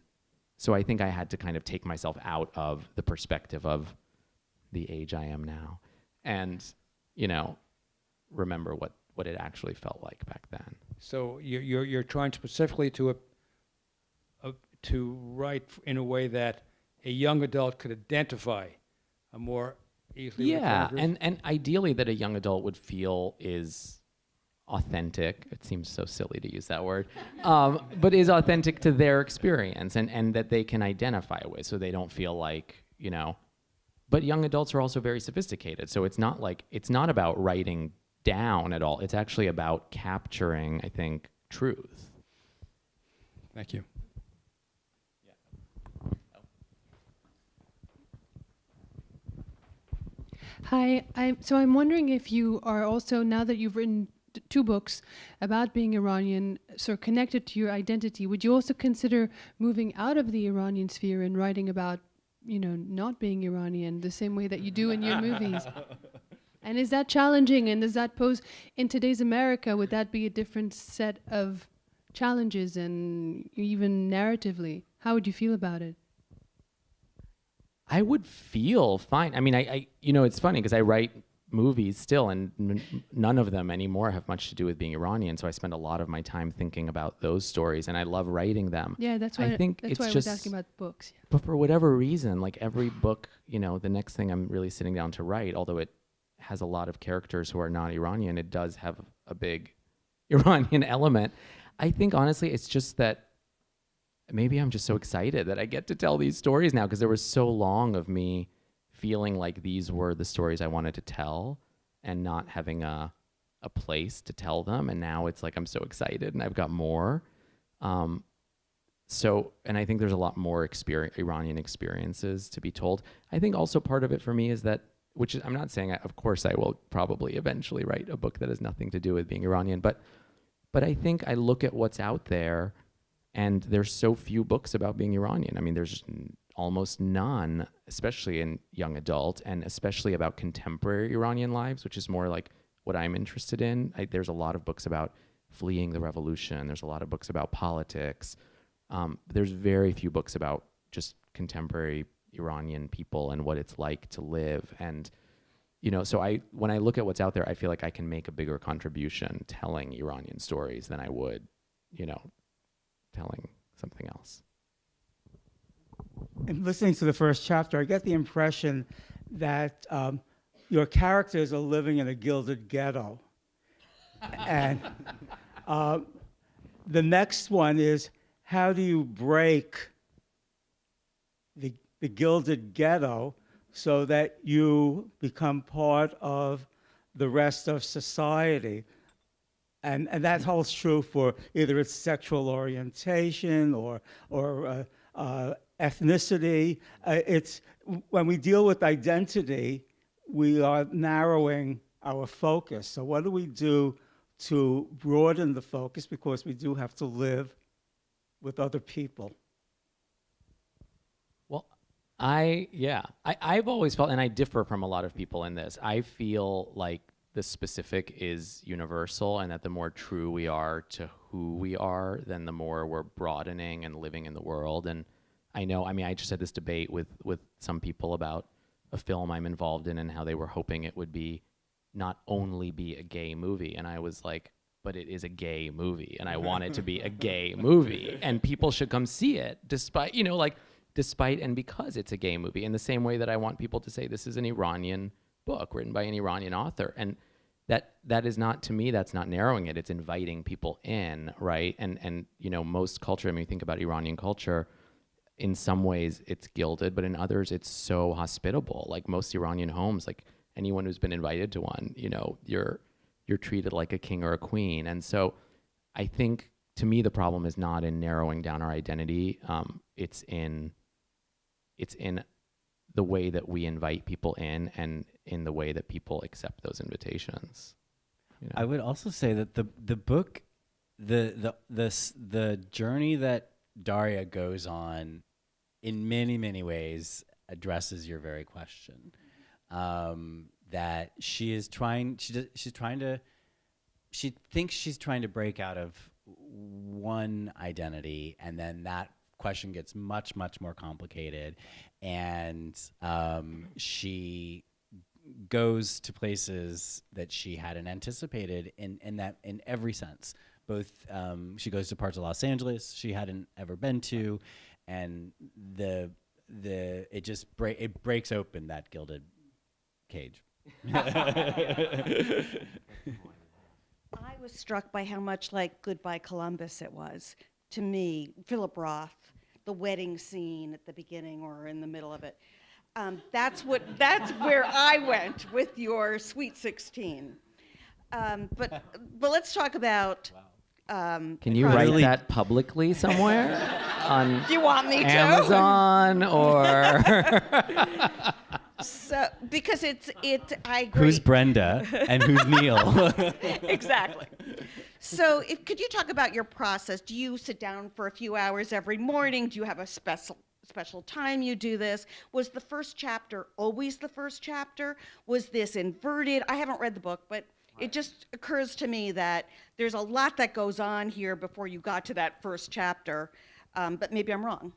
so I think I had to kind of take myself out of the perspective of the age I am now and, remember what it actually felt like back then. So you're trying specifically to write in a way that a young adult could identify a more easily. Yeah, and ideally that a young adult would feel is authentic. It seems so silly to use that word, but is authentic to their experience and that they can identify with, so they don't feel like, but young adults are also very sophisticated. So it's not about writing down at all. It's actually about capturing, I think, truth. Thank you. Hi, I'm wondering if you are also, now that you've written two books about being Iranian, sort of connected to your identity, would you also consider moving out of the Iranian sphere and writing about, not being Iranian the same way that you do in your movies? And is that challenging? And does that pose, in today's America, would that be a different set of challenges and even narratively? How would you feel about it? I would feel fine. I mean, I it's funny because I write movies still, and none of them anymore have much to do with being Iranian. So I spend a lot of my time thinking about those stories, and I love writing them. Yeah, that's why I was asking about books. Yeah. But for whatever reason, like every book, the next thing I'm really sitting down to write, although it has a lot of characters who are not Iranian, it does have a big Iranian element. I think honestly, it's just that maybe I'm just so excited that I get to tell these stories now, because there was so long of me feeling like these were the stories I wanted to tell and not having a place to tell them. And now it's like I'm so excited and I've got more. And I think there's a lot more Iranian experiences to be told. I think also part of it for me is that, which is, I'm not saying, of course I will probably eventually write a book that has nothing to do with being Iranian, but I think I look at what's out there, and there's so few books about being Iranian. I mean, there's almost none, especially in young adult, and especially about contemporary Iranian lives, which is more like what I'm interested in. There's a lot of books about fleeing the revolution. There's a lot of books about politics. There's very few books about just contemporary Iranian people and what it's like to live. And, so when I look at what's out there, I feel like I can make a bigger contribution telling Iranian stories than I would, telling something else. In listening to the first chapter, I get the impression that your characters are living in a gilded ghetto. And the next one is, how do you break the gilded ghetto so that you become part of the rest of society? And that holds true for either its sexual orientation or ethnicity. It's when we deal with identity, we are narrowing our focus. So what do we do to broaden the focus? Because we do have to live with other people. Well, I've always felt, and I differ from a lot of people in this, I feel like the specific is universal, and that the more true we are to who we are, then the more we're broadening and living in the world. And I just had this debate with some people about a film I'm involved in and how they were hoping it would be not only be a gay movie. And I was like, but it is a gay movie, and I want it to be a gay movie, and people should come see it despite and because it's a gay movie, in the same way that I want people to say this is an Iranian book written by an Iranian author. And that is not, to me, that's not narrowing it. It's inviting people in, right? And most culture, I mean, you think about Iranian culture, in some ways it's gilded, but in others it's so hospitable. Like most Iranian homes, like anyone who's been invited to one, you're treated like a king or a queen. And so I think, to me, the problem is not in narrowing down our identity. It's in the way that we invite people in, and in the way that people accept those invitations. I would also say that the book, the journey that Daria goes on, in many, many ways addresses your very question. That she thinks she's trying to break out of one identity, and then that question gets much, much more complicated, and she goes to places that she hadn't anticipated in every sense. Both she goes to parts of Los Angeles she hadn't ever been to, and it breaks open that gilded cage. I was struck by how much like Goodbye Columbus it was to me. Philip Roth, the wedding scene at the beginning or in the middle of it. That's where I went with your Sweet 16. But let's talk about. Can you write that publicly somewhere on Do you want me to? Amazon or? So, because I agree. Who's Brenda and who's Neil? Exactly. So, could you talk about your process? Do you sit down for a few hours every morning? Do you have a special time you do this? Was the first chapter always the first chapter? Was this inverted? I haven't read the book, but it just occurs to me that there's a lot that goes on here before you got to that first chapter, but maybe I'm wrong.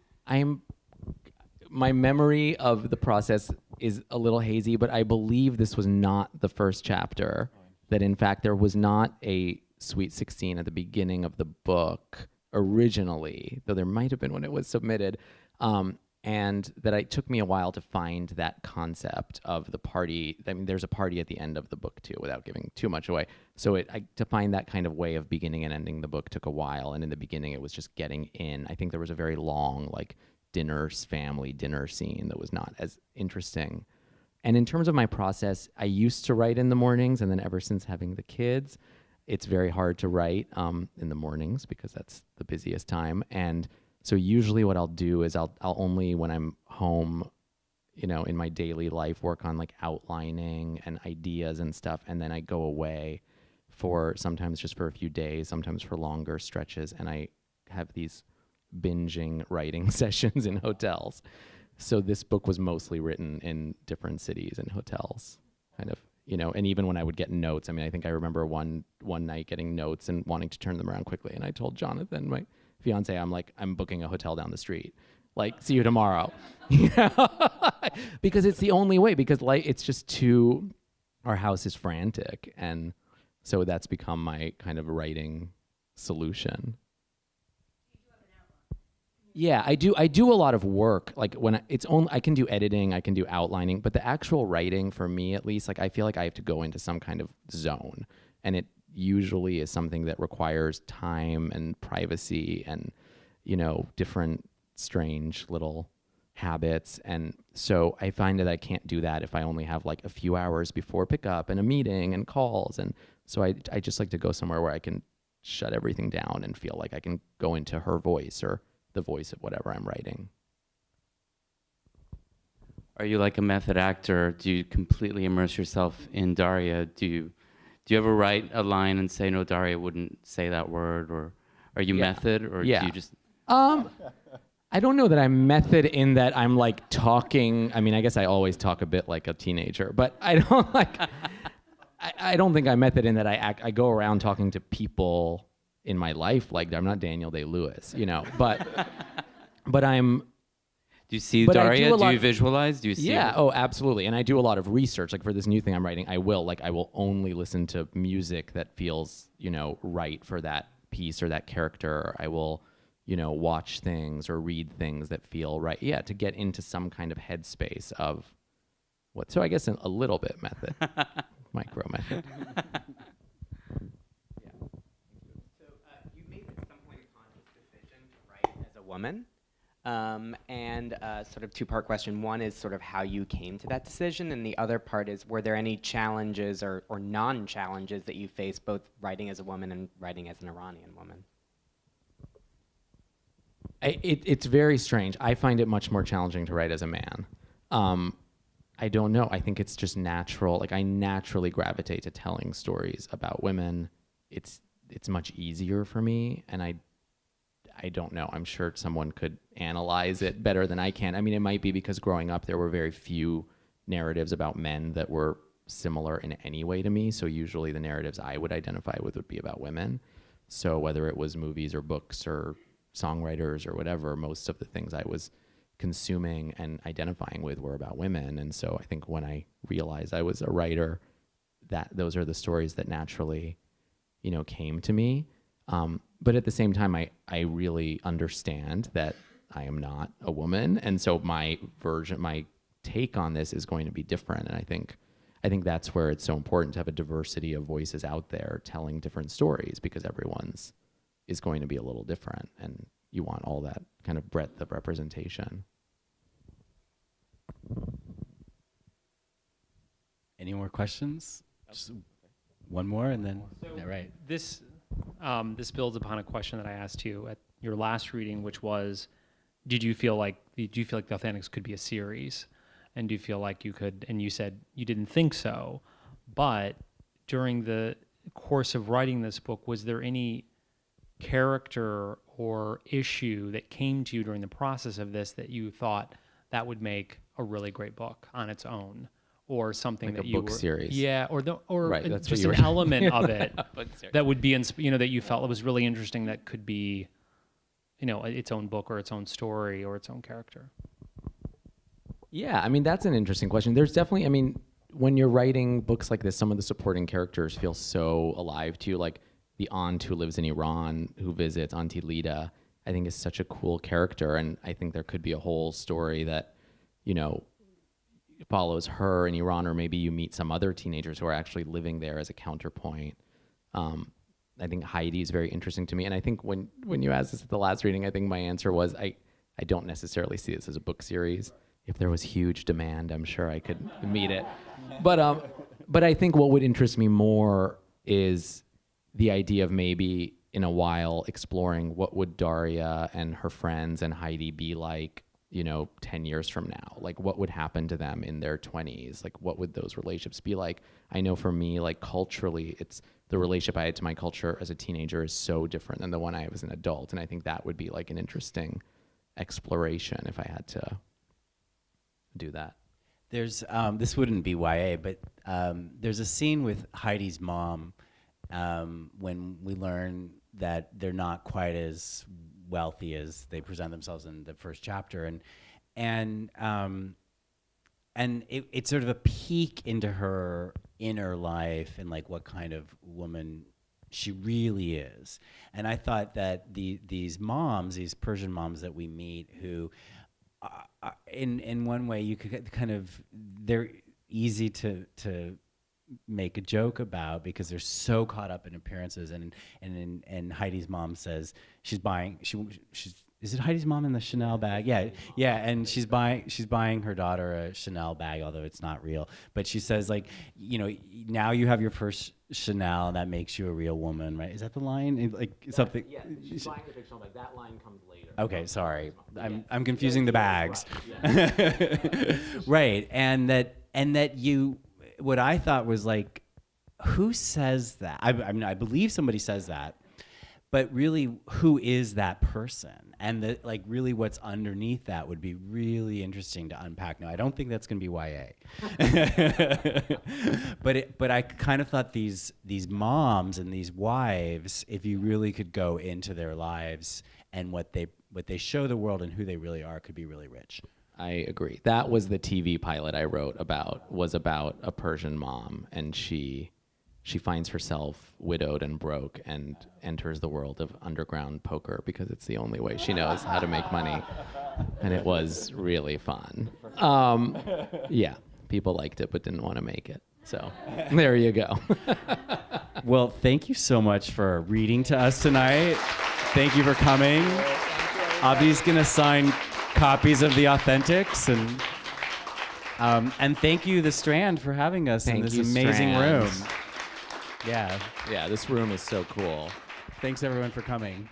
My memory of the process is a little hazy, but I believe this was not the first chapter. That in fact there was not a Sweet 16 at the beginning of the book originally, though there might have been when it was submitted, and that it took me a while to find that concept of the party. I mean, there's a party at the end of the book too, without giving too much away. So to find that kind of way of beginning and ending the book took a while, and in the beginning it was just getting in. I think there was a very long family dinner scene that was not as interesting. And in terms of my process, I used to write in the mornings, and then ever since having the kids, it's very hard to write in the mornings because that's the busiest time. And so usually what I'll do is I'll only, when I'm home, in my daily life, work on outlining and ideas and stuff, and then I go away for sometimes just for a few days, sometimes for longer stretches, and I have these binging writing sessions in hotels. So this book was mostly written in different cities and hotels, kind of, and even when I would get notes, I think I remember one night getting notes and wanting to turn them around quickly, and I told Jonathan, my fiance, I'm booking a hotel down the street, see you tomorrow. Because it's the only way, because it's just our house is frantic, and so that's become my kind of writing solution. Yeah, I do a lot of work. When I can do editing, I can do outlining, but the actual writing, for me at least, I feel like I have to go into some kind of zone, and it usually is something that requires time and privacy and different strange little habits. And so I find that I can't do that if I only have a few hours before pickup and a meeting and calls. And so I just like to go somewhere where I can shut everything down and feel like I can go into her voice or the voice of whatever I'm writing. Are you like a method actor? Do you completely immerse yourself in Daria? Do you ever write a line and say, no, Daria wouldn't say that word? Or are you method, or do you just... I don't know that I'm method in that I'm talking. I guess I always talk a bit like a teenager, but I don't I don't think I'm method in that I go around talking to people in my life I'm not Daniel Day-Lewis, but I'm... Do you see Daria? Do you visualize? Do you see? Yeah. Oh, absolutely. And I do a lot of research. For this new thing I'm writing, I will only listen to music that feels, right for that piece or that character. I will, watch things or read things that feel right. Yeah, to get into some kind of headspace of what. So I guess a little bit method, micro method. Yeah. So you made at some point a conscious decision to write as a woman. And sort of two-part question. One is sort of how you came to that decision, and the other part is, were there any challenges or non-challenges that you faced both writing as a woman and writing as an Iranian woman? It's very strange. I find it much more challenging to write as a man. I don't know. I think it's just natural. I naturally gravitate to telling stories about women. It's much easier for me, and I don't know. I'm sure someone could analyze it better than I can. It might be because growing up there were very few narratives about men that were similar in any way to me. So usually the narratives I would identify with would be about women. So whether it was movies or books or songwriters or whatever, most of the things I was consuming and identifying with were about women. And so I think when I realized I was a writer, that those are the stories that naturally, came to me. But at the same time, I really understand that I am not a woman. And so my take on this is going to be different. And I think that's where it's so important to have a diversity of voices out there telling different stories, because everyone's is going to be a little different. And you want all that kind of breadth of representation. Any more questions? Just one more and then, yeah, right. This builds upon a question that I asked you at your last reading, which was, do you feel like the Authentics could be a series? And do you feel like you could, and you said you didn't think so, but during the course of writing this book, was there any character or issue that came to you during the process of this that you thought that would make a really great book on its own, or something Like that a you book were, series. yeah, or Right, that's what just you an were- element of it Book series. that would be, that you felt it was really interesting, that could be, its own book or its own story or its own character. Yeah, I mean, that's an interesting question. There's definitely, I mean, when you're writing books like this, some of the supporting characters feel so alive to you. Like the aunt who lives in Iran, who visits, Auntie Lida, I think is such a cool character. And I think there could be a whole story that, follows her in Iran, or maybe you meet some other teenagers who are actually living there as a counterpoint. I think Heidi is very interesting to me. And I think when you asked this at the last reading, I think my answer was I don't necessarily see this as a book series. If there was huge demand, I'm sure I could meet it. But I think what would interest me more is the idea of maybe in a while exploring what would Daria and her friends and Heidi be like, 10 years from now. Like what would happen to them in their 20s? Like what would those relationships be like? I know for me, like culturally, it's the relationship I had to my culture as a teenager is so different than the one I have as an adult. And I think that would be like an interesting exploration if I had to do that. There's this wouldn't be YA, but there's a scene with Heidi's mom when we learn that they're not quite as wealthy as they present themselves in the first chapter, and it's sort of a peek into her inner life and like what kind of woman she really is. And I thought that these moms, these Persian moms that we meet, who in one way you could kind of, they're easy to make a joke about because they're so caught up in appearances, and Heidi's mom says she's is it Heidi's mom in the Chanel bag? Yeah, and she's buying her daughter a Chanel bag, although it's not real. But she says, like, now you have your first Chanel, and that makes you a real woman, right? Is that the line? Like something. Yeah, she's buying the fictional bag. That line comes later. Okay, sorry, I'm confusing the bags. Right, and that you. What I thought was like, who says that? I mean, I believe somebody says that, but really, who is that person? And really what's underneath that would be really interesting to unpack. Now, I don't think that's going to be YA. But I kind of thought these moms and these wives, if you really could go into their lives and what they show the world and who they really are, could be really rich. I agree. That was the TV pilot I wrote about a Persian mom, and she finds herself widowed and broke and enters the world of underground poker because it's the only way she knows how to make money. And it was really fun. Yeah, people liked it but didn't want to make it. So there you go. Well, thank you so much for reading to us tonight. Thank you for coming. Abdi's going to sign copies of the Authentics, and thank you, the Strand, for having us in this amazing room. Yeah, this room is so cool. thanks everyone for coming.